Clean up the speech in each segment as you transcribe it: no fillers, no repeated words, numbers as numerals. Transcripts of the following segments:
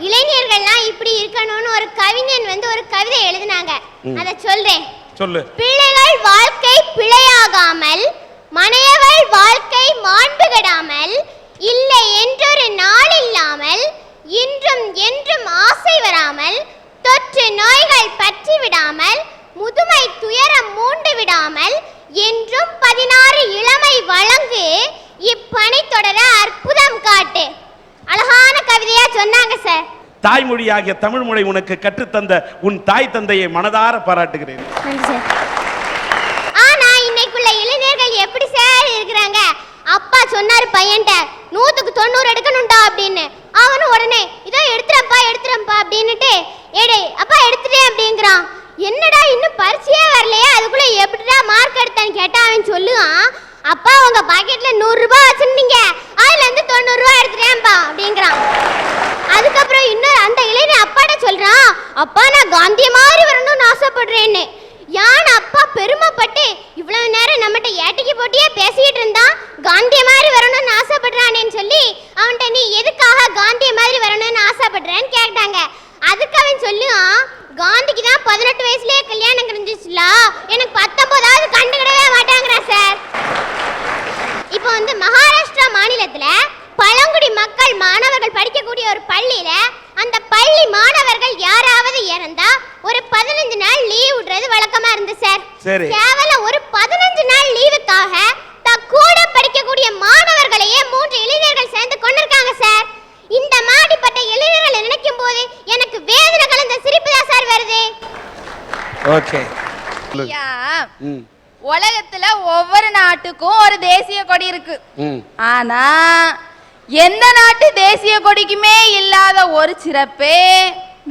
இளைஞர்கள்லாம் இப்படி இருக்கணும்னு ஒரு கவிஞன் வந்து ஒரு கவிதை எழுதினாங்க. அத சொல்றேன். சொல்லு. பிள்ளைகள் வாழ்க்கை பிழையாகாமல், மனையவள் வாழ்க்கை மாண்பு கெடாமல், இல்லை என்றொரு நாள் இல்லாமல், இன்றும் என்றும் ஆசை வராமல், தொற்று நோய்கள் பற்றி விடாமல், முதுமை துயரம் மூண்டு விடாமல், என்றும் 16 இளமை வழங்கு, இப்பணி தொடர அற்புதம் காட்டு. அழகான கவிதையா சொன்னாங்க சார். தாய்மொழியாகிய தமிழ் மொழி உனக்கு கற்றுத்தந்த உன் தாய் தந்தையை மனதார பாராட்டுகிறேன். ஆனா இன்னைக்குள்ள இளைஞர்கள் எப்படி சார் இருக்கிறாங்க? அப்பா சொன்னாரு பையன்ட்ட 100க்கு 90 எடுக்கணும்டா அப்படின்னு. அவனும் உடனே இதோ எடுத்துறப்பா அப்படின்னுட்டு ஏடே அப்பா எடுத்துட்டேன் அப்படிங்கிறான். என்னடா இன்னும் பரிசையே வரலையே, அதுக்குள்ள எப்படிடா மார்க் எடுத்தான்னு கேட்டா அவன் சொல்லுவான், அப்பா உங்க பாக்கெட்ல 100 ரூபாய் வச்சிருந்தீங்க, அதுல இருந்து 90 ரூபாய் எடுத்துட்டேன்பா அப்படிங்கிறான். அதுக்கப்புறம் இன்னும் அந்த இளைஞன் அப்பாட்ட சொல்றான், அப்பா நான் காந்தி மாதிரி வரணும்னு ஆசைப்படுறேன்னு. யான் அப்பா பெருமைப்பட்டு இவ்வளவு நேரம் நம்மகிட்ட ஏட்டிக்கு போட்டியே பேசிட்டு இருந்தான், காந்தி மாதிரி வரணும்னு ஆசைப்படுறானேன்னு சொல்லி அவன்கிட்ட நீ எதுக்காக காந்தி மாதிரி வரணும்னு ஆசைப்படுறேன்னு கேட்டாங்க. அதுக்கு அவன் சொல்லுவான், காந்திக்கு தான் 18 வயசுலயே கல்யாணம் கிடைச்சிச்சுல, எனக்கு 19வது கண்டுக்கிடவே மாட்டாங்கிறா சார். இப்போ வந்து மகாராஷ்டிரா மாநிலத்துல பழங்குடி மக்கள் மாணவர்கள் படிக்கக்கூடிய ஒரு பள்ளியில அந்த பள்ளி மாணவர்கள் யாராவது இறந்தா ஒரு 15 நாள் லீவ் விடுறது வழக்கமா இருந்து சார். கேவலம் ஒரு 15 நாள் லீவுக்காக கூட படிக்கக்கூடிய மாணவர்களையே 3 இளைஞர்கள் சேர்ந்து கொண்டிருக்காங்க சார். இந்த மாடிப்பட்ட இளைஞர்களை நினைக்கும் போது எனக்கு வேதனை கலந்த சிரிப்பு தான் சார் வருது. ஓகே. உலகத்துல ஒவ்வொரு நாட்டுக்கும் ஒரு தேசிய கொடி இருக்கு. ஆனா எந்த நாட்டு தேசிய கொடிக்குமே இல்லாத ஒரு சிறப்பு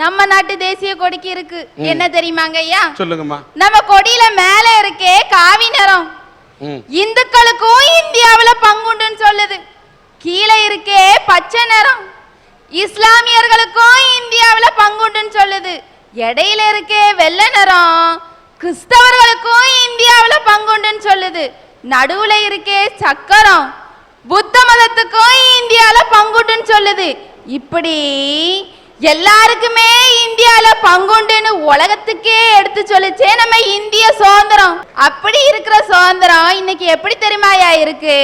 நம்ம நாட்டு தேசிய கொடிக்கு இருக்கு. என்ன தெரியுமாங்க ஐயா? சொல்லுங்கம்மா. நம்ம கொடியில மேல இருக்கே காவி நிறம், இந்துக்களுக்கும் இந்தியாவுல பங்குண்டுன்னு சொல்லுது. கீழே இருக்கே பச்சை நிறம், இஸ்லாமியர்களுக்கும் இந்தியாவுல பங்குண்டுன்னு சொல்லுது. இடையில இருக்கே வெள்ளை நிறம், கிறிஸ்தவர்களுக்கும் இந்தியாவுல பங்குண்டுன்னு சொல்லுது. நடுவுல இருக்கே சக்கரம், புத்த மதத்துக்கும் இந்தியால பங்குண்டுன்னு சொல்லுது. இப்படி எல்லாருக்குமே இந்தியால பங்குண்டுன்னு உலகத்துக்கே எடுத்து சொல்லிச்சே நம்ம இந்திய சுதந்திரம். அப்படி இருக்கிற சுதந்திரம் இன்னைக்கு எப்படி தெரியுமாயா இருக்கு?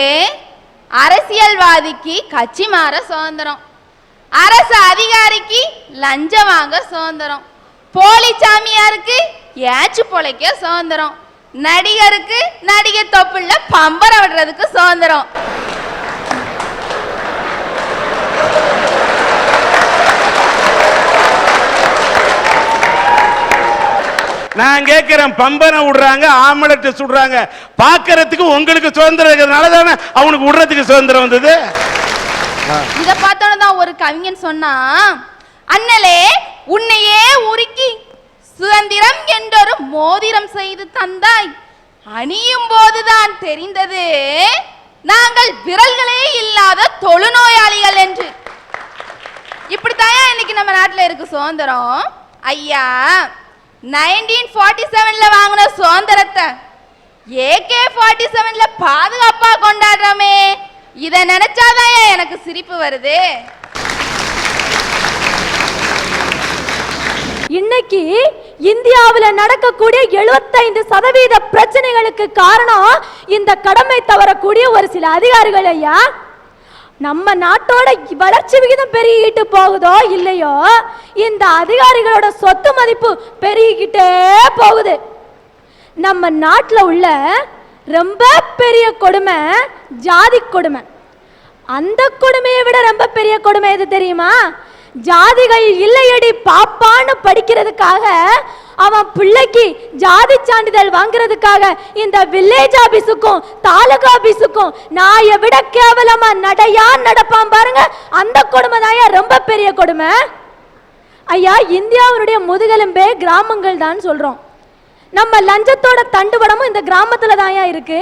அரசியல்வாதிக்கு கட்சி மாற சுதந்திரம், அரசு அதிகாரிக்கு லஞ்சம் வாங்க சுதந்திரம், போலி சாமியாருக்கு ஏச்சு பொழைக்க சுதந்திரம், நடிகருக்கு நடிகை தொப்புள்ள பம்பரம் விடுறதுக்கு சுதந்திரம். நான் கேட்கிறேன், பம்பரம் விடுறாங்க, ஆம்பளை சுடுறாங்க, பாக்குறதுக்கு உங்களுக்கு சுதந்திரம் இருக்கிறதுனால தானே அவனுக்கு விடுறதுக்கு சுதந்திரம் வந்தது. இத பார்த்தோன்னதான் ஒரு கவிஞன் சொன்னா, அண்ணலே உன்னையே உருக்கி சுதந்திரம் என்றொரு மோதிரம் செய்து தந்தாய், அணியும் போதுதான் தெரிந்தது நாங்கள் விரல்களே இல்லாத தொழுநோயாளிகள் என்று. இப்படித்தான் இன்னைக்கு நம்ம நாட்டில் இருக்கு சுதந்திரம். ஐயா 1947ல வாங்கின சுதந்திரத்தை AK-47ல பாதுகாப்பா கொண்டாடுறோமே, இத நினைச்சாதான் எனக்கு சிரிப்பு வருது. இன்னைக்கு இந்தியாவில் நடக்கக்கூடிய 75% பிரச்சனைகளுக்கு காரணம் இந்த கடமை தவறக்கூடிய ஒரு சில அதிகாரிகள் ஐயா. நம்ம நாட்டோட வளர்ச்சி விகிதம் பெருகிட்டு போகுதோ இல்லையோ, இந்த அதிகாரிகளோட சொத்து மதிப்பு பெருகிக்கிட்டே போகுது. நம்ம நாட்டில் உள்ள ரொம்ப பெரிய கொடுமை ஜாதி கொடுமை. அந்த கொடுமையை விட ரொம்ப பெரிய கொடுமை எது தெரியுமா? ஜாதிகள் இல்லையடி பாப்பான்னு படிக்கிறதுக்காக அவன் பிள்ளைக்கு ஜாதி சான்றிதழ் வாங்குறதுக்காக இந்த வில்லேஜ் ஆபீஸுக்கும் தாலுகா ஆபீஸுக்கும் நாயை விட கேவலமா நடையா நடப்பான் பாருங்க. அந்த கொடுமை தான் ரொம்ப பெரிய கொடுமை ஐயா. இந்தியாவுடைய முதுகெலும்பே கிராமங்கள் தான் சொல்றோம். நம்ம லஞ்சத்தோட தண்டுவடமும் இந்த கிராமத்துல தான் இருக்கு.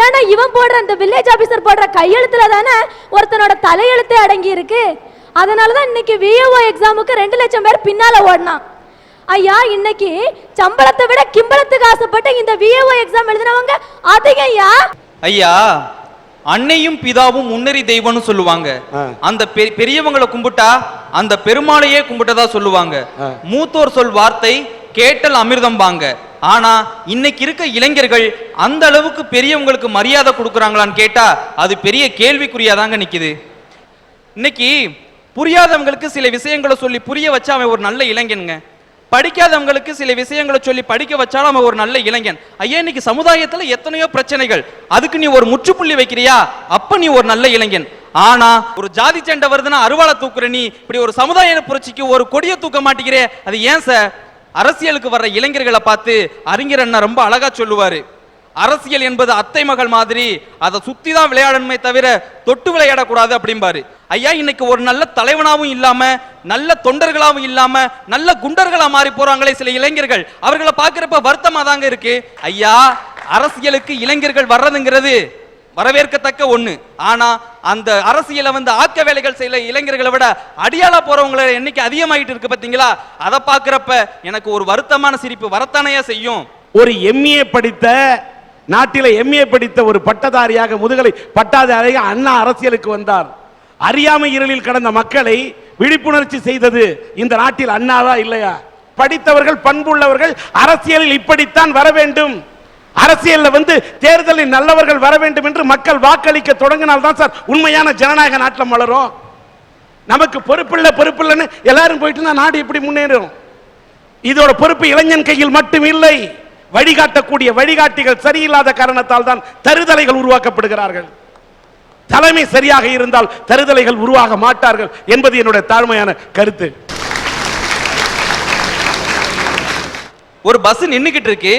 ஏன்னா இவன் போடுற அந்த வில்லேஜ் ஆபீசர் போடுற கையெழுத்துல தானே ஒருத்தனோட தலையெழுத்தே அடங்கி இருக்கு. அதனாலதான் இன்னைக்கு VAO எக்ஸாமுக்கு 2 லட்சம் பேர் பின்னால ஓடினான் ஐயா. இன்னைக்கு சம்பளத்தை விட கிம்பளத்துக்கு ஆசைப்பட்டு இந்த VAO எக்ஸாம் எழுதினவங்க அதிகம் ஐயா. ஐயா அன்னையும் பிதாவும் முன்னறி தெய்வம்னு சொல்லுவாங்க. ஆ. அந்த பெரியவங்களை கும்பிட்டா அந்த பெருமாளையே கும்பிட்டதா சொல்லுவாங்க. ஆ. மூத்தோர் சொல் வார்த்தை கேட்டல் அமிர்தம் வாங்க. ஆனா இன்னைக்கு இருக்க இளைஞர்கள் அந்த அளவுக்கு பெரியவங்களுக்கு மரியாதை கொடுக்கறாங்களான்னு கேட்டா அது பெரிய கேள்விக்குறியாதாங்க நிக்குது. இன்னைக்கு புரியாதவங்களுக்கு சில விஷயங்களை சொல்லி புரிய வச்சா அவன் ஒரு நல்ல இளைஞனுங்க. படிக்காதவங்களுக்கு சில விஷயங்களை சொல்லி படிக்க வச்சாலும் அவன் ஒரு நல்ல இளைஞன். ஐயா, இன்னைக்கு சமுதாயத்துல எத்தனையோ பிரச்சனைகள், அதுக்கு நீ ஒரு முற்றுப்புள்ளி வைக்கிறியா, அப்ப நீ ஒரு நல்ல இளைஞன். ஆனா ஒரு ஜாதி சண்டை வருதுன்னா அருவாளை தூக்குற நீ இப்படி ஒரு சமுதாய புரட்சிக்கு ஒரு கொடியை தூக்க மாட்டேங்கிறே, அது ஏன் சார்? அரசியலுக்கு வர்ற இளைஞர்களை பார்த்து அறிஞர் அண்ணா ரொம்ப அழகா சொல்லுவாரு, அரசியல் என்பது அத்தை மகள் மாதிரி, அதை சுத்தி தான் விளையாடணுமே தவிர தொட்டு விளையாடக்கூடாது அப்படிம்பாரு. ஐயா, இன்னைக்கு ஒரு நல்ல தலைவனாவும் இல்லாம நல்ல தொண்டர்களாவும் இல்லாம நல்ல குண்டர்களா மாறி போறாங்களே சில இளைஞர்கள், அவர்களை பார்க்கிறப்ப வருத்தமா தாங்க இருக்கு. ஐயா, அரசியலுக்கு இளைஞர்கள் வர்றதுங்கிறது வரவேற்கத்தக்க ஒண்ணு. ஆனா அந்த அரசியலை ஆக்க வேலைகள் செய்யல இளைஞர்களை விட அடியாளா போறவங்களை எண்ணிக்கை அதிகமாயிட்டு இருக்கு பாத்தீங்களா? அதை பார்க்கிறப்ப எனக்கு ஒரு வருத்தமான சிரிப்பு வரத்தானையா செய்யும். ஒரு எம்ஏ படித்த நாட்டில எம்ஏ படித்த ஒரு பட்டதாரியாக முதுகலை பட்டதாரியாக அண்ணா அரசியலுக்கு வந்தார். அறியாமை இருளில் கடந்த மக்களை விழிப்புணர்ச்சி செய்தது இந்த நாட்டில் அண்ணாவா இல்லையா? படித்தவர்கள் பண்புள்ளவர்கள் அரசியலில் இப்படித்தான் வர வேண்டும், அரசியல்ல தேர்தலில் நல்லவர்கள் வர வேண்டும் என்று மக்கள் வாக்களிக்க தொடங்கினால்தான் சார் உண்மையான ஜனநாயக நாட்டில் மலரும். நமக்கு பொறுப்பில்லைன்னு எல்லாரும் போயிட்டு நாடு எப்படி முன்னேறும்? இதோட பொறுப்பு இளைஞன் கையில் மட்டும் இல்லை, வழிகாட்டக்கூடிய வழிகாட்டிகள் சரியில்லாத காரணத்தால் தான் தருதலைகள் உருவாக்கப்படுகிறார்கள். தலைமை சரியாக இருந்தால் தருதலைகள் உருவாக மாட்டார்கள் என்பது என்னுடைய தாழ்மையான கருத்து. ஒரு பஸ் நின்னுகிட்டு இருக்கு,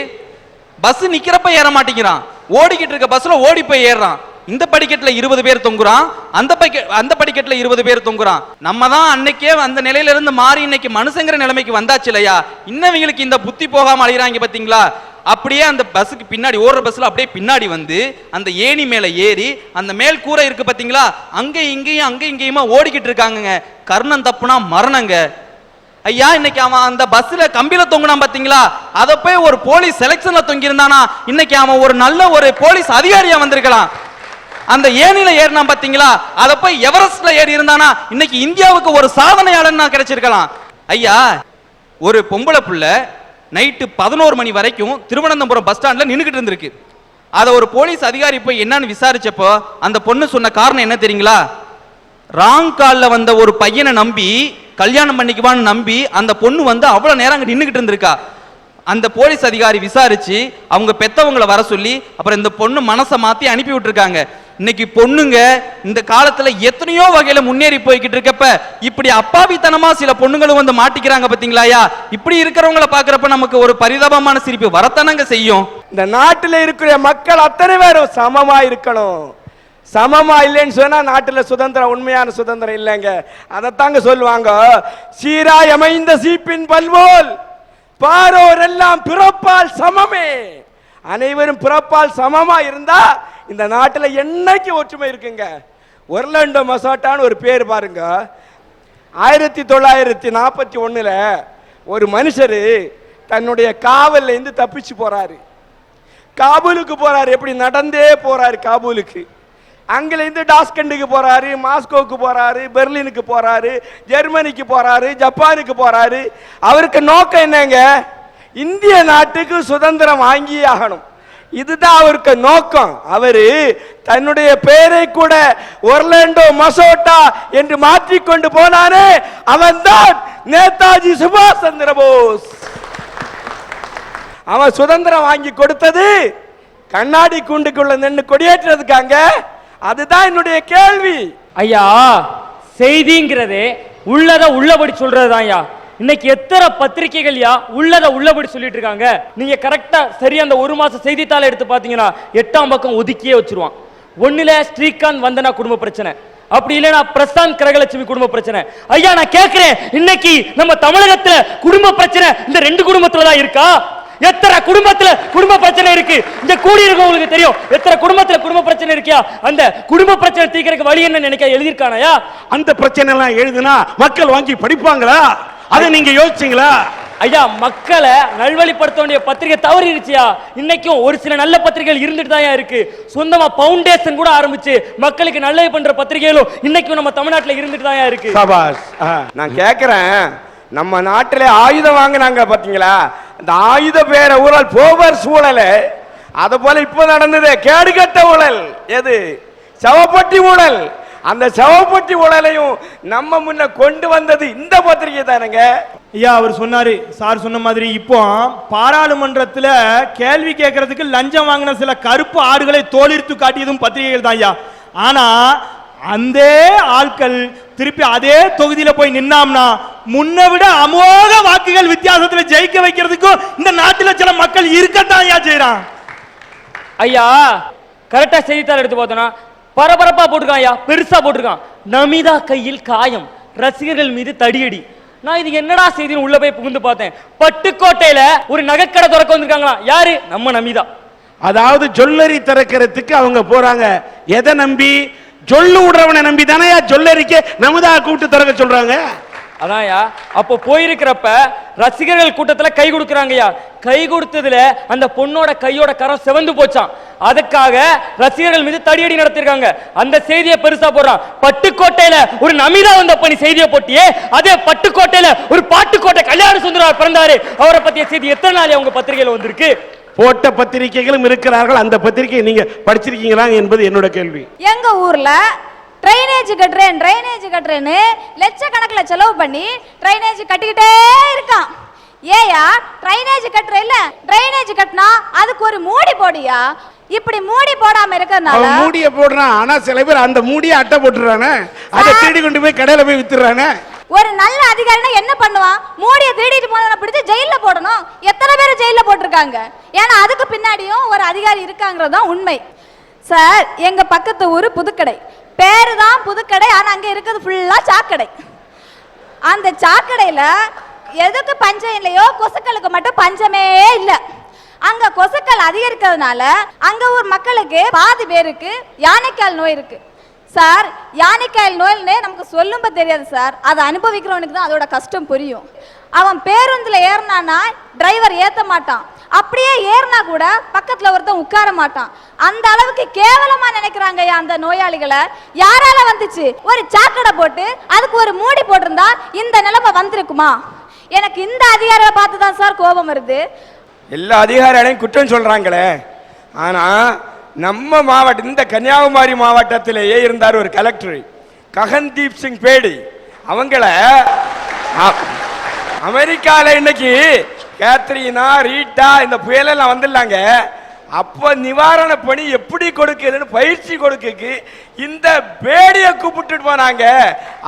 பஸ் நிக்கிறப்ப ஏற மாட்டேங்கிறான், ஓடிக்கிட்டு இருக்க பஸ்ல ஓடி போய் ஏறான். இந்த படிக்கட்டுல 20 பேர் தொங்குறான், அந்த படிக்கட்டுல 20 பேர் தொங்குறான். நம்ம தான் அன்னைக்கே அந்த நிலையில இருந்து மாறி இன்னைக்கு மனுஷங்கிற நிலைமைக்கு வந்தாச்சு இல்லையா? இன்னவங்களுக்கு இந்த புத்தி போகாம அழைகிறாங்க பாத்தீங்களா? அப்படியே அந்த பஸ்ஸுக்கு பின்னாடி ஓடுற பஸ்ல அப்படியே பின்னாடி அந்த ஏணி மேல ஏறி அந்த மேல் கூரை இருக்கு பாத்தீங்களா, அங்க இங்கேயுமா ஓடிக்கிட்டு இருக்காங்க. கர்ணம் தப்புனா மரணங்க. ஐயா, இன்னைக்கு அவன் அந்த பஸ்ல கம்பியில தொங்குனான் பாத்தீங்களா, அத போய் ஒரு போலீஸ் செலக்ஷன்ல தொங்கி இருந்தானா இன்னைக்கு அவன் ஒரு நல்ல ஒரு போலீஸ் அதிகாரியா வந்திருக்கலாம். அந்த ஏணில ஏறினா பாத்தீங்களா, அத போய் எவரெஸ்ட்ல ஏறி இருந்தானா இன்னைக்கு இந்தியாவுக்கு ஒரு சாதனையாளன் கிடைச்சிருக்கலாம். ஐயா, ஒரு பொம்பளை புள்ள நைட்டு 11 மணி வரைக்கும் திருவனந்தபுரம் பஸ் ஸ்டாண்ட்ல நின்னுகிட்டு இருந்திருக்கு. அத ஒரு போலீஸ் அதிகாரி போய் என்னன்னு விசாரிச்சப்போ அந்த பொண்ணு சொன்ன காரணம் என்ன தெரியுங்களா? ராங் கால்ல வந்த ஒரு பையனை நம்பி கல்யாணம் பண்ணிக்குவான்னு நம்பி அந்த பொண்ணு அவ்வளவு நேரம் அங்க நின்னுகிட்டு இருந்திருக்கா. அந்த போலீஸ் அதிகாரி விசாரிச்சு அவங்க பெத்தவங்களை வர சொல்லி அப்புறம் இந்த பொண்ணு மனசை மாத்தி அனுப்பி விட்டுருக்காங்க. இன்னைக்கு பொண்ணுங்க இந்த காலத்துல எத்தனையோ வகையில முன்னேறி போய்கிட்டு இருக்கப்ப இப்படி அப்பாவித்தனமா சில பொண்ணுங்களும் மாட்டிக்கிறாங்க பாத்தீங்களாயா? இப்படி இருக்கிறவங்களை பாக்குறப்ப நமக்கு ஒரு பரிதாபமான சிரிப்பு வரத்தானங்க செய்யும். இந்த நாட்டில் இருக்கிற மக்கள் அத்தனை பேரும் சமமா இருக்கணும். சமமா இல்லைன்னு சொன்னா நாட்டில் சுதந்திரம், உண்மையான சுதந்திரம் இல்லைங்க. அதைத்தாங்க சொல்லுவாங்க, சீராய் அமைந்த சீப்பின் பல்வோல் பாரோர் எல்லாம் பிறப்பால் சமமே. அனைவரும் பிறப்பால் சமமா இருந்தா இந்த நாட்டில் என்னைக்கு ஒற்றுமை இருக்குங்க. ஒர்லாண்டோ மசாட்டான்னு ஒரு பேர் பாருங்க. 1941 ஒரு மனுஷரு தன்னுடைய காவல்ல இருந்து தப்பிச்சு போறாரு. காபூலுக்கு போறாரு. எப்படி? நடந்தே போறாரு காபூலுக்கு. அங்கிலிருந்து டாஸ்கண்டுக்கு போறாரு, மாஸ்கோவுக்கு போறாரு, பெர்லினுக்கு போறாரு, ஜெர்மனிக்கு போறாரு, ஜப்பானுக்கு போறாரு. அவருக்கு நோக்கம் என்னங்க? இந்திய நாட்டுக்கு சுதந்திரம் வாங்கியே ஆகணும். இதுதான் அவருக்கு நோக்கம். அவரு தன்னுடைய பெயரை கூட ஒர்லாண்டோ மசோட்டா என்று மாற்றிக்கொண்டு போனானே, அவன்தான் நேதாஜி சுபாஷ் சந்திர போஸ். அவன் சுதந்திரம் வாங்கி கொடுத்தது கண்ணாடி கூண்டுக்குள்ள நின்று கொடியேற்றதுக்காங்க. அதுதான் என்னுடைய கேள்வி. ஐயா, செய்திங்கிறதே உள்ளத உள்ளபடி சொல்றதுதான் ஐயா. இன்னைக்கு எத்தனை பத்திரிகைகள் உள்ளத உள்ளபடி சொல்லிட்டு இருக்காங்க. நீங்க கரெக்டா சரி அந்த ஒரு மாச செய்தித்தாளை எடுத்து பாத்தீங்கன்னா 8ஆம் பக்கம் ஒதுக்கியே வச்சிருவான். ஒண்ணுல ஸ்ரீகாந்த் வந்தனா குடும்ப பிரச்சனை, அப்படி இல்லைன்னா பிரசாந்த் கரகலட்சுமி குடும்ப பிரச்சனை. ஐயா, நான் கேட்கிறேன், இன்னைக்கு நம்ம தமிழகத்துல குடும்ப பிரச்சனை இந்த 2 குடும்பத்துல தான் இருக்கா? எத்தனை குடும்பத்துல குடும்ப பிரச்சனை இருக்கு? இந்த கூடி இருக்கவங்களுக்கு தெரியும் எத்தனை குடும்பத்துல குடும்ப பிரச்சனை இருக்கியா? அந்த குடும்ப பிரச்சனை தீர்க்கறதுக்கு வழி என்ன நினைக்க எழுதிருக்கானயா? அந்த பிரச்சனை எல்லாம் எழுதுனா மக்கள் வாங்கி படிப்பாங்களா? அதை நீங்க யோசிச்சீங்களா? ஐயா மக்களை நல்வழிப்படுத்த வேண்டிய பத்திரிகை தவறிடுச்சியா. இன்னைக்கும் ஒரு சில நல்ல பத்திரிகைகள் இருந்துட்டு தான் இருக்கு. சொந்தமா பவுண்டேஷன் கூட ஆரம்பிச்சு மக்களுக்கு நல்லது பண்ற பத்திரிகைகளும் இன்னைக்கும் நம்ம தமிழ்நாட்டுல இருந்துட்டு தான் இருக்கு. சபாஷ். நான் கேக்குறேன், நம்ம நாட்டிலே ஆயுதம் வாங்கினாங்க பாத்தீங்களா, இந்த ஆயுத பேர ஊழல் போவர் சூழல், அத போல இப்ப நடந்தது கேடுகட்ட ஊழல். எது? சவப்பட்டி ஊழல். அந்த சவப்பட்டி ஊழலையும் நம்ம முன்ன கொண்டு வந்தது இந்த பத்திரிகை தானுங்க. ஐயா அவர் சொன்னாரு, சார் சொன்ன மாதிரி இப்போ பாராளுமன்றத்துல கேள்வி கேட்கறதுக்கு லஞ்சம் வாங்கின சில கருப்பு ஆடுகளை தோலிர்த்து காட்டியதும் பத்திரிகைகள் தான் ஐயா. ஆனா அந்த ஆட்கள் திருப்பி அதே தொகுதியில போய் நின்னாம்னா முன்ன விட அமோக வாக்குகள் வித்தியாசத்துல ஜெயிக்க வைக்கிறதுக்கும் இந்த நாட்டில் சில மக்கள் இருக்கத்தான் ஐயா செய்யறான். ஐயா கரெக்டா செய்தித்தாள் எடுத்து பார்த்தோன்னா பரபரப்பா போட்டிருக்கான் ஐயா, பெருசா போட்டிருக்கான். நமிதா கையில் காயம், ரசிகர்கள் மீது தடியடி. நான் இது என்னடா செய்தின்னு உள்ள போய் புகுந்து பார்த்தேன். பட்டுக்கோட்டையில ஒரு நகைக்கடை திறக்க வந்திருக்காங்களா. யாரு? நம்ம நமிதா. அதாவது ஜுவல்லரி திறக்கிறதுக்கு அவங்க போறாங்க. எதை நம்பி? ஜொல்லு விடுறவனை நம்பி தானே ஜுவல்லரிக்கு நமிதா கூப்பிட்டு திறக்க சொல்றாங்க. அதான்யா அப்போ போயிருக்கிறப்ப ரசிகர்கள் கூட்டத்துல கை கொடுக்கறாங்கய்யா. கை கொடுத்ததுல அந்த பொண்ணோட கையோட கரம் செவந்து போச்சான். அதுக்காக ரசிகர்கள் மீது தடியடி நடத்திருக்காங்க. அந்த செய்தியை பெருசா போடுறான். பட்டுக்கோட்டையில ஒரு நமிதா வந்த பண்ணி செய்தியை போட்டியே, அதே பட்டுக்கோட்டையில ஒரு பாட்டுக்கோட்டை கல்யாண சுந்தரர் பிறந்தாரு. அவரை பத்திய செய்தி எத்தனை நாள் அவங்க பத்திரிகையில வந்திருக்கு? போட்ட பத்திரிகைகளும் இருக்கிறார்கள். அந்த பத்திரிகை நீங்க படிச்சிருக்கீங்களா என்பது என்னோட கேள்வி. எங்க ஊர்ல ட்ரைனேஜ் கட்டுறேன்னு லட்சக்கணக்கில் செலவு பண்ணி ட்ரைனேஜ் கட்டிக்கிட்டே இருக்கான். ஏயா ட்ரைனேஜ் கட்டுற இல்ல, ட்ரைனேஜ் கட்டினா அதுக்கு ஒரு மூடி போடியா. இப்படி மூடி போடாம இருக்கிறதுனால மூடிய போடுறான். ஆனா சில பேர் அந்த மூடிய அட்டை போட்டுறானே, அதை தேடி கொண்டு போய் கடையில போய் வித்துறானே. ஒரு நல்ல அதிகாரினா என்ன பண்ணுவான்? மூடிய தேடிட்டு போனவனை பிடிச்சு ஜெயில போடணும். எத்தனை பேர் ஜெயில போட்டிருக்காங்க? ஏன்னா அதுக்கு பின்னாடியும் ஒரு அதிகாரி இருக்காங்கிறது தான் உண்மை. சார் எங்க பக்கத்து ஊரு புதுக்கடை, பேரு தான் புதுக்கடை, ஆனா அங்க இருக்கிறது ஃபுல்லா சாக்கடை. அந்த சாக்கடையில எதுக்கு பஞ்சம் இல்லையோ, கொசுக்களுக்கு மட்டும் பஞ்சமே இல்லை. அங்க கொசுக்கள் அதிகரிக்கிறதுனால அங்க ஒரு மக்களுக்கு பாதி பேருக்கு யானைக்கால் நோய் இருக்கு. சார் யானைக்கால் நோய்னு நமக்கு சொல்லும்ப தெரியாது சார், அதை அனுபவிக்கிறவனுக்கு தான் அதோட கஷ்டம் புரியும். அவன் பேருந்துல ஏறினானா டிரைவர் ஏத்த மாட்டான், அப்படியே ஏறினா கூட பக்கத்துல ஒருத்தன் உட்கார மாட்டான். அந்த அளவுக்கு கேவலமா நினைக்கிறாங்க அந்த நோயாளிகளை. யாரால வந்துச்சு? ஒரு சாக்கடை போட்டு அதுக்கு ஒரு மூடி போட்டிருந்தா இந்த நிலைமை வந்திருக்குமா? எனக்கு இந்த அதிகாரியை பார்த்து தான் சார் கோபம் வருது. எல்லா அதிகாரிகளையும் குற்றம் சொல்றாங்களே, ஆனா நம்ம மாவட்டம், இந்த கன்னியாகுமரி மாவட்டத்திலேயே இருந்தார் ஒரு கலெக்டர் ககன்தீப் சிங் பேடி. அவங்கள அமெரிக்கால இன்னைக்கு கேத்ரீனா ரீட்டா இந்த புயலெல்லாம் வந்துடலாங்க. அப்போ நிவாரண பணி எப்படி கொடுக்குதுன்னு பயிற்சி கொடுக்கு இந்த பேடியை கூப்பிட்டு போனாங்க.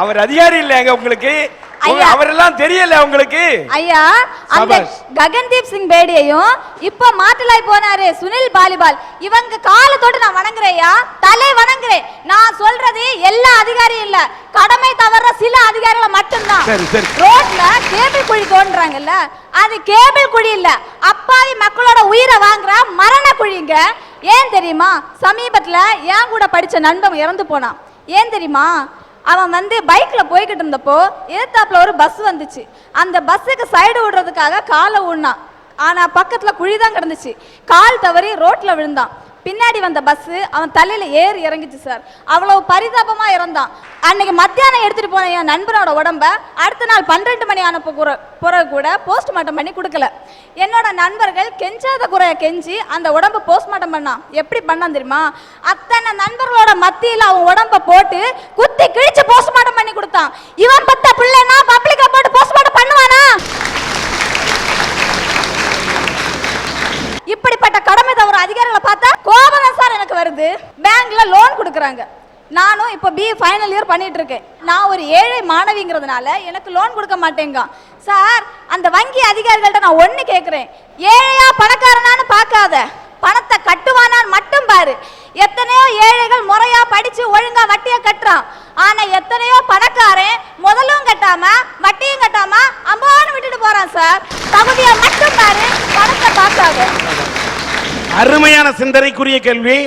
அவர் அதிகாரி இல்லைங்க உங்களுக்கு? அவரெல்லாம் தெரியல உங்களுக்கு? ஐயா அந்த ககன்தீப் சிங் பேடியையும் இப்ப மாட்டலாய் போனாரு சுனில் பாலிபால், இவங்க காலை தொட்டு நான் வணங்குறேயா, தலை வணங்குறேன். நான் சொல்றது எல்லா அதிகாரியும் இல்ல, கடமை தவற சில அதிகாரிகள் மட்டும்தான். ரோட்ல கேபிள் குழி தோன்றாங்கல்ல, அது கேபிள் குழி இல்ல, அப்பாவி மக்களோட உயிரை வாங்குற மரண குழிங்க. ஏன் தெரியுமா? சமீபத்துல என் கூட படிச்ச நண்பன் இறந்து போனான். ஏன் தெரியுமா? அவன் வந்து பைக்ல போய்கிட்டு இருந்தப்போ எதிர்த்தாப்புல ஒரு பஸ் வந்துச்சு. அந்த பஸ்ஸுக்கு சைடு விடுறதுக்காக காலை ஊன்னான். ஆனா பக்கத்துல குழிதான் கிடந்துச்சு. கால் தவறி ரோட்ல விழுந்தான். பின்னாடி வந்த பஸ் அவன் தலையில ஏறி இறங்கிச்சு சார். அவ்வளவு பரிதாபமா இறந்தான். அன்னைக்கு மத்தியானம் எடுத்துட்டு போன என் நண்பனோட உடம்ப அடுத்த நாள் 12 மணி ஆன பிறகு கூட போஸ்ட்மார்ட்டம் பண்ணி கொடுக்கல. என்னோட நண்பர்கள் கெஞ்சாத குறைய கெஞ்சி அந்த உடம்பு போஸ்ட்மார்ட்டம் பண்ணான். எப்படி பண்ணான் தெரியுமா? அத்தனை நண்பர்களோட மத்தியில அவன் உடம்ப போட்டு குத்தி கிழிச்சு போஸ்ட்மார்ட்டம் பண்ணி கொடுத்தான். இவன் பத்த பிள்ளைனா பப்ளிக்கா போட்டு போஸ்ட்மார்ட்டம் பண்ணுவானா? இப்படிப்பட்ட கடமை தவிர அதிகாரிகளை பார்த்தா கோபம் சார் எனக்கு வருது. பேங்க்ல லோன் கொடுக்குறாங்க. நானும் இப்போ BA ஃபைனல் இயர் பண்ணிட்டு இருக்கேன். நான் ஒரு ஏழை மாணவிங்கிறதுனால எனக்கு லோன் கொடுக்க மாட்டேங்க சார். அந்த வங்கி அதிகாரிகள்ட்ட நான் ஒண்ணு கேட்கிறேன், ஏழையா பணக்காரனான்னு பார்க்காத, பணத்தை கட்டுவானான்னு மட்டும் பாரு. எத்தனையோ ஏழைகள் முறையா படிச்சு ஒழுங்கா வட்டியை கட்டுறான். ஆனா எத்தனையோ பணக்காரன் முதலும் கட்டாம வட்டியும் கட்டாம அம்பான்னு விட்டுட்டு போறான் சார். தகுதியை மட்டும் பாரு, பணத்தை பார்க்காத. அருமையான சிந்தனைக்குரிய கேள்வி.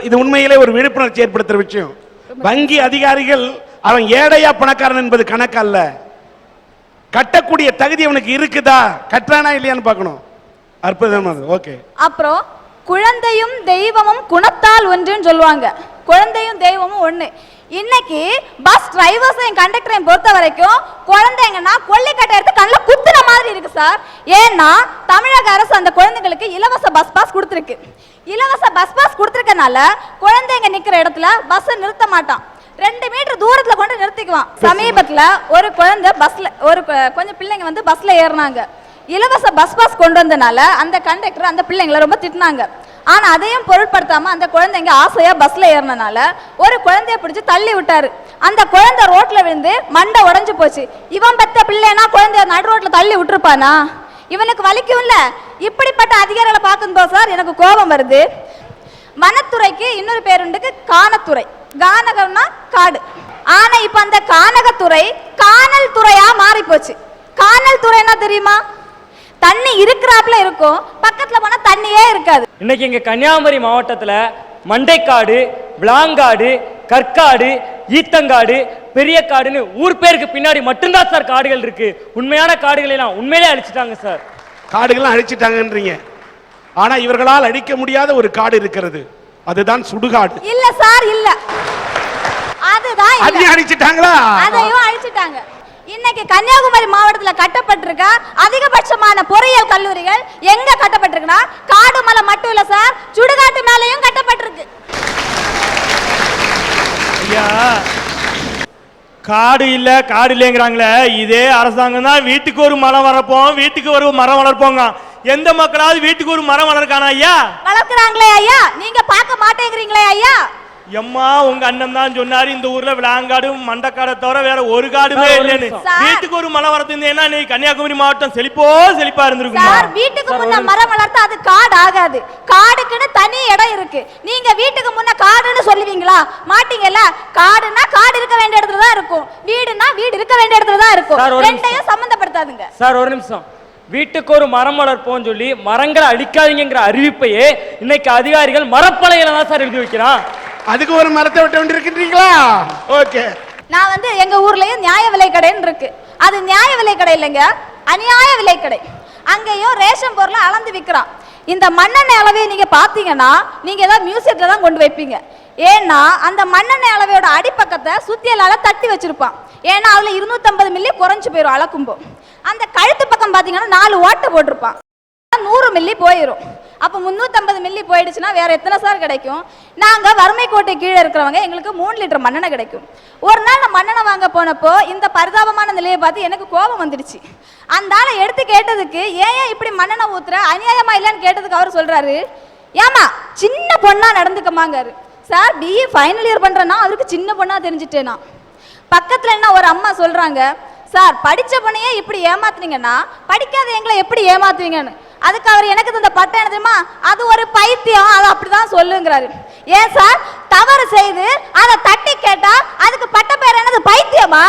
இது உண்மையிலே ஒரு விழிப்புணர்ச்சி ஏற்படுத்துற விஷயம். வங்கி அதிகாரிகள் அவன் ஏழையா பணக்காரன் என்பது கணக்கு அல்ல. கட்டக்கூடிய தகுதி அவனுக்கு இருக்குதா, கட்டுறானா இல்லையான்னு பார்க்கணும். அற்புதமானது. ஓகே. அப்புறம் குழந்தையும் தெய்வமும் குணத்தால் ஒன்றுன்னு சொல்லுவாங்க. குழந்தையும் தெய்வமும் ஒண்ணு. இன்னைக்கு பஸ் டிரைவர்ஸையும் கண்டக்டரையும் பொறுத்த வரைக்கும் குழந்தைங்கன்னா கொல்லிக்கட்டை எடுத்து கண்ணில் குத்துற மாதிரி இருக்கு சார். ஏன்னா தமிழக அரசு அந்த குழந்தைங்களுக்கு இலவச பஸ் பாஸ் கொடுத்துருக்கு. இலவச பஸ் பாஸ் கொடுத்துருக்கனால குழந்தைங்க நிக்கிற இடத்துல பஸ் நிறுத்த மாட்டான், 2 மீட்டர் தூரத்துல கொண்டு நிறுத்திக்குவான். சமீபத்துல ஒரு குழந்தை பஸ்ல கொஞ்சம் பிள்ளைங்க வந்து பஸ்ல ஏறினாங்க. இலவச பஸ் பாஸ் கொண்டு வந்தனால அந்த கண்டக்டர் அந்த பிள்ளைங்களை ரொம்ப திட்டினாங்க. ஆனா அதையும் பொருட்படுத்தாம அந்த குழந்தைங்க ஆசையா பஸ்ல ஏறினால ஒரு குழந்தைய பிடிச்சு தள்ளி விட்டாரு. அந்த குழந்தை ரோட்ல விழுந்து மண்டை உடைஞ்சு போச்சு. இவன் பெத்த பிள்ளைனா குழந்தைய நடு ரோட்ல தள்ளி விட்டுருப்பானா? இவனுக்கு வலிக்கும்ல. இப்படிப்பட்ட அதிகாரிகளை பார்க்கும்போது சார் எனக்கு கோபம் வருது. வனத்துறைக்கு இன்னொரு பேருண்டுக்கு கானத்துறை. கானகம்னா காடு. ஆனா இப்ப அந்த கானகத்துறை கானல் துறையா மாறி போச்சு. கானல் துறைனா தெரியுமா? தண்ணி இருக்கிறாப்புல இருக்கும், பக்கத்துல போனா தண்ணியே இருக்காது. இன்னைக்கு எங்க கன்னியாகுமரி மாவட்டத்துல மண்டைக்காடு, விளாங்காடு, கற்காடு, ஈத்தங்காடு, பெரிய காடுன்னு ஊர் பேருக்கு பின்னாடி மட்டும்தான் சார் காடுகள் இருக்கு. உண்மையான காடுகளை எல்லாம் உண்மையிலே அழிச்சிட்டாங்க சார். காடுகள்லாம் அழிச்சிட்டாங்கன்றீங்க. ஆனா இவர்களால் அழிக்க முடியாத ஒரு காடு இருக்கிறது, அதுதான் சுடுகாடு. இல்ல சார், இல்ல, அதுதான் அதையும் அழிச்சிட்டாங்களா? அதையும் அழிச்சிட்டாங்க. இன்னைக்கு கன்னியாகுமரி மாவட்டத்துல கட்டப்பட்டிருக்க அதிகபட்சமான பொறியியல் கல்லூரிகள் எங்க கட்டப்பட்டிருக்குன்னா காடு மலை மட்டும் இல்ல சார், சுடுகாட்டு மேலையும் கட்டப்பட்டிருக்கு. ஐயா, காடு இல்ல காடு இல்லைங்கிறாங்களே, இதே அரசாங்கம் தான் வீட்டுக்கு ஒரு மரம் வளர்ப்போம், வீட்டுக்கு ஒரு மரம் வளர்ப்போங்க. எந்த மக்களாவது வீட்டுக்கு ஒரு மரம் வளர்க்கானா ஐயா? வளர்க்குறாங்களே ஐயா, நீங்க பார்க்க மாட்டேங்கிறீங்களே ஐயா. எம்மா, உங்க அண்ணன் தான் சொன்னாரு இந்த ஊர்ல விளாங்காடு மண்டக்காடை தவிர வேற ஒரு காடுமே இல்லைன்னு. வீட்டுக்கு ஒரு மரம் வளர்த்திருந்தேன்னா நீ கன்னியாகுமரி மாவட்டம் செழிப்பா இருந்திருக்கும் சார். வீட்டுக்கு முன்ன மரம் வளர்த்தா அது காடு ஆகாது. காடுக்குன்னு தனி இடம் இருக்கு. நீங்க வீட்டுக்கு முன்ன காடுன்னு சொல்லுவீங்களா? மாட்டீங்கல்ல. காடுனா காடு இருக்க வேண்டிய இடத்துல தான் இருக்கும், வீடுனா வீடு இருக்க வேண்டிய இடத்துல தான் இருக்கும். ரெண்டையும் சம்பந்தப்படுத்தாதுங்க சார். ஒரு நிமிஷம். வீட்டுக்கு ஒரு மரம் வளர்ப்போம் சொல்லி மரங்களை அழிக்காதீங்கிற அறிவிப்பையே இன்னைக்கு அதிகாரிகள் மரப்பலையில தான் சார் எழுதி வைக்கிறான். அதுக்கு ஒரு மரத்தை விட்டு வேண்டியிருக்கின்றீங்களா? ஓகே. நான் வந்து எங்க ஊர்லயும் நியாய விலை கடைன்னு இருக்கு. அது நியாய விலை கடை இல்லைங்க, அநியாய விலை கடை. அங்கேயும் ரேஷன் பொருளை அளந்து விற்கிறான். இந்த மண்ணெண்ணெய் அளவையை நீங்க பாத்தீங்கன்னா நீங்க ஏதாவது மியூசியத்துல தான் கொண்டு வைப்பீங்க. ஏன்னா அந்த மண்ணெண்ணெய் அளவையோட அடிப்பக்கத்தை சுத்தியலால தட்டி வச்சிருப்பான். ஏன்னா அதுல 250 மில்லி குறைஞ்சு போயிடும் அளக்கும்போ. அந்த கழுத்து பக்கம் பாத்தீங்கன்னா 4 ஓட்டை போட்டிருப்பான். 100 மில்லி போயிடும். அப்போ 350 மில்லி போயிடுச்சுன்னா வேற எத்தனை சார் கிடைக்கும்? நாங்க வறுமை கோட்டை கீழே இருக்கிறவங்க எங்களுக்கு 3 லிட்டர் மண்ணெண்ணெய் கிடைக்கும். ஒரு நாள் நான் மண்ணெண்ணெய் வாங்க போனப்போ இந்த பரிதாபமான நிலையை பார்த்து எனக்கு கோபம் வந்துடுச்சு. அந்த ஆளை எடுத்து கேட்டதுக்கு ஏன் இப்படி மண்ணெண்ணெய் ஊத்துற, அநியாயமா இல்லைன்னு கேட்டதுக்கு அவர் சொல்றாரு, ஏமா சின்ன பொண்ணா நடந்துக்கமாங்காரு. சார், பிஇ ஃபைனல் இயர் பண்றேன்னா அவருக்கு சின்ன பொண்ணா தெரிஞ்சுட்டேனா. பக்கத்துல என்ன ஒரு அம்மா சொல்றாங்க, சார் படிச்ச பொண்ணையே இப்படி ஏமாத்துனீங்கன்னா படிக்காத எங்களை எப்படி ஏமாத்துவீங்கன்னு. அதுக்கு அவர் எனக்கு இந்த பட்டம் என்ன தெரியுமா, அது ஒரு பைத்தியம், அது அப்படிதான் சொல்லுங்கிறாரு. ஏன் சார், தவறு செய்து அதை தட்டி கேட்டா அதுக்கு பட்ட பேர் என்னது, பைத்தியமா?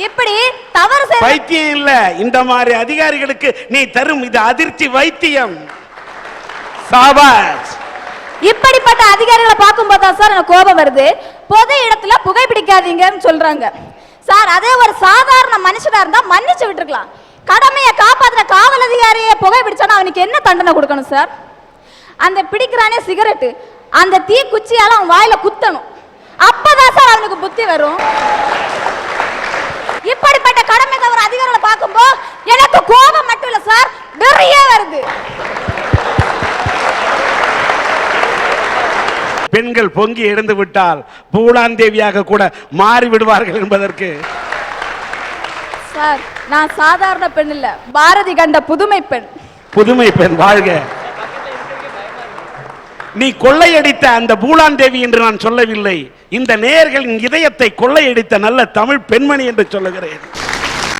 இப்படி தவறு செய்து பைத்தியம் இல்ல, இந்த மாதிரி அதிகாரிகளுக்கு நீ தரும் இது அதிர்ச்சி வைத்தியம். சாபாஷ். இப்படிப்பட்ட அதிகாரிகளை பார்க்கும்போது தான் சார் எனக்கு கோபம் வருது. பொது இடத்துல புகைப்பிடிக்காதீங்கன்னு சொல்றாங்க சார். அதே ஒரு சாதாரண மனுஷனா இருந்தா மன்னிச்சு விட்டுருக்கலாம். கடமையை காப்பாற்றுற காவல் அதிகாரியை புகைப்பிடிச்சானா அவனுக்கு என்ன தண்டனை கொடுக்கணும் சார்? அந்த பிடிக்கிறானே சிகரெட்டு, அந்த தீ குச்சியால அவன் வாயில குத்தணும். அப்பதான் சார் அவனுக்கு புத்தி வரும். இப்படிப்பட்ட கடமை தவிர அதிகாரிகளை பார்க்கும்போது எனக்கு கோபம் மட்டும் இல்ல சார், வெறியே வருது. பெண்கள் பொங்கி எழுந்து விட்டால் பூலாந்தேவியாக கூட மாறி விடுவார்கள் என்பதற்கு சார், நான் சாதாரண பெண் இல்ல, பாரதி கண்ட புதுமை பெண். புதுமை பெண் வாழ்க. நீ கொள்ளையடித்த அந்த பூலாந்தேவி என்று நான் சொல்லவில்லை, இந்த நேயர்களின் இதயத்தை கொள்ளையடித்த நல்ல தமிழ் பெண்மணி என்று சொல்லுகிறேன்.